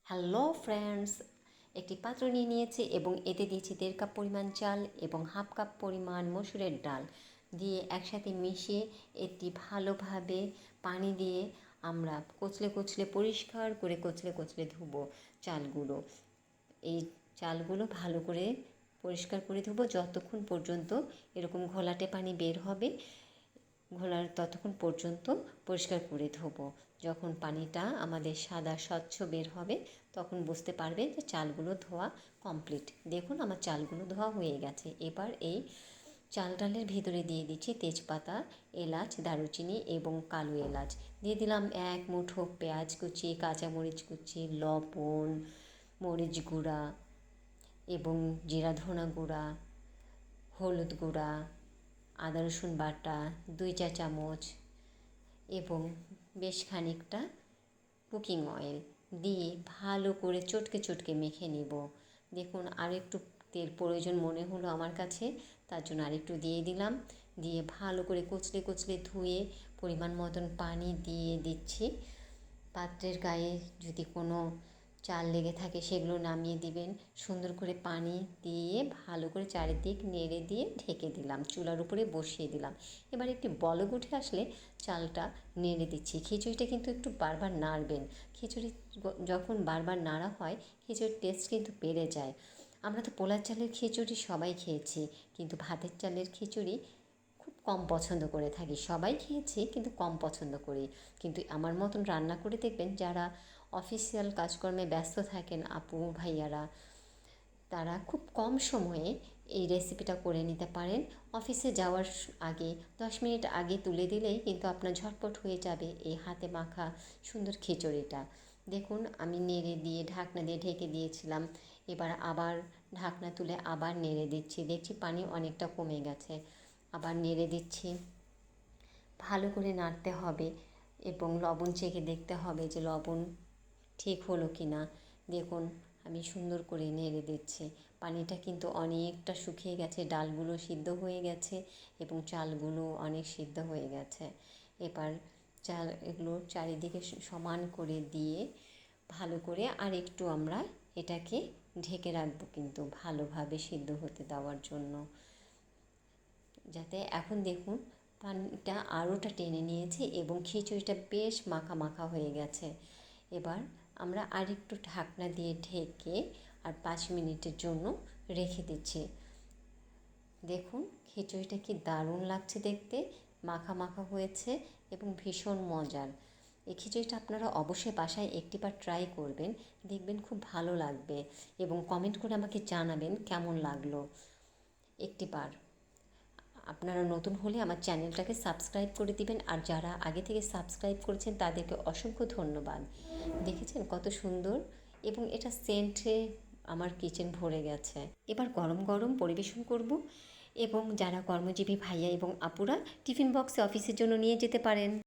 Hello friends, একটি পাত্র নিয়ে নিয়েছি এবং এতে দিয়েছি 1.5 কাপ পরিমাণ চাল এবং 1/2 কাপ পরিমাণ মসুরের ডাল দিয়ে একসাথে মিশিয়ে এটি ভালোভাবে পানি দিয়ে আমরা কচলে কচলে পরিষ্কার করে কচলে কচলে ধুবো চালগুলো। এই চালগুলো ভালো করে পরিষ্কার করে ধুবো যতক্ষণ পর্যন্ত এরকম ঘোলাটে পানি বের হবে, ততক্ষণ পর্যন্ত পরিষ্কার করে ধোবো। যখন পানিটা আমাদের সাদা স্বচ্ছ বের হবে তখন বুঝতে পারবে যে চালগুলো ধোয়া কমপ্লিট। দেখুন আমার চালগুলো ধোয়া হয়ে গেছে। এবার এই চাল ডালের ভিতরে দিয়ে দিচ্ছি তেজপাতা, এলাচ, দারুচিনি এবং কালো এলাচ। দিয়ে দিলাম 1 মুঠো পেঁয়াজ কুচি, কাঁচামরিচ কুচি, লবণ, মরিচ গুঁড়া এবং জিরা ধনা গুঁড়া, হলুদ গুঁড়া, আদা রসুন বাটা 2 চা চামচ এবং বেশ খানিকটা কুকিং অয়েল দিয়ে ভালো করে চটকে চটকে মেখে নেব। দেখুন আর একটু তেল প্রয়োজন মনে হলো আমার কাছে, তার জন্য আরেকটু দিয়ে দিলাম। দিয়ে ভালো করে কচলে কচলে ধুয়ে পরিমাণ মতন পানি দিয়ে দিচ্ছি। পাত্রের গায়ে যদি কোনো চাল লেগে থাকে সেগুলো নামিয়ে দিবেন। সুন্দর করে পানি দিয়ে ভালো করে চারিদিক নেড়ে দিয়ে ঢেকে দিলাম, চুলার উপরে বসিয়ে দিলাম। এবার একটি বলক উঠে আসলে চালটা নেড়ে দিচ্ছি। খিচুড়িটা কিন্তু একটু বারবার নাড়বেন। খিচুড়ি যখন বারবার নাড়া হয় খিচুড়ির টেস্ট কিন্তু বেড়ে যায়। আমরা তো পোলার চালের খিচুড়ি সবাই খেয়েছি, কিন্তু ভাতের চালের খিচুড়ি খুব কম পছন্দ করে থাকি। সবাই খেয়েছি কিন্তু কম পছন্দ করি। কিন্তু আমার মতন রান্না করে দেখবেন যারা অফিসিয়াল কাজকর্মে ব্যস্ত থাকেন আপু ভাইয়ারা, তারা খুব কম সময়ে এই রেসিপিটা করে নিতে পারেন। অফিসে যাওয়ার আগে 10 মিনিট আগে তুলে দিলেই কিন্তু আপনার ঝটপট হয়ে যাবে এই হাতে মাখা সুন্দর খিচুড়িটা। দেখুন আমি নেড়ে দিয়ে ঢাকনা দিয়ে ঢেকে দিয়েছিলাম। এবার আবার ঢাকনা তুলে আবার নেড়ে দিচ্ছি। দেখছি পানি অনেকটা কমে গেছে। আবার নেড়ে দিচ্ছি। ভালো করে নাড়তে হবে এবং লবণ চেখে দেখতে হবে যে লবণ ঠিক হলো কি না। দেখুন আমি সুন্দর করে নেড়ে দিচ্ছি। পানিটা কিন্তু অনেকটা শুকিয়ে গেছে, ডালগুলো সিদ্ধ হয়ে গেছে এবং চালগুলো অনেক সিদ্ধ হয়ে গেছে। এবার এগুলো চারিদিকে সমান করে দিয়ে ভালো করে আর একটু আমরা এটাকে ঢেকে রাখবো কিন্তু ভালোভাবে সিদ্ধ হতে দেওয়ার জন্য, যাতে এখন দেখুন পানিটা আরোটা টেনে নিয়েছে এবং খিচুড়িটা বেশ মাখা মাখা হয়ে গেছে। এবার আমরা আরেকটু ঢাকনা দিয়ে ঢেকে আর 5 মিনিটের জন্য রেখে দিচ্ছি। দেখুন খিচুড়িটা কি দারুণ লাগছে দেখতে, মাখা মাখা হয়েছে এবং ভীষণ মজার। এই খিচুড়িটা আপনারা অবশ্যই বাসায় একটিবার ট্রাই করবেন, দেখবেন খুব ভালো লাগবে এবং কমেন্ট করে আমাকে জানাবেন কেমন লাগলো। একটিবার আপনারা নতুন হলে আমার চ্যানেলটাকে সাবস্ক্রাইব করে দিবেন, আর যারা আগে থেকে সাবস্ক্রাইব করেছেন তাদেরকে অসংখ্য ধন্যবাদ। দেখেছেন কত সুন্দর এবং এটা সেন্টে আমার কিচেন ভরে গেছে। এবার গরম গরম পরিবেশন করব এবং যারা কর্মজীবী ভাইয়া এবং আপুরা টিফিন বক্সে অফিসের জন্য নিয়ে যেতে পারেন।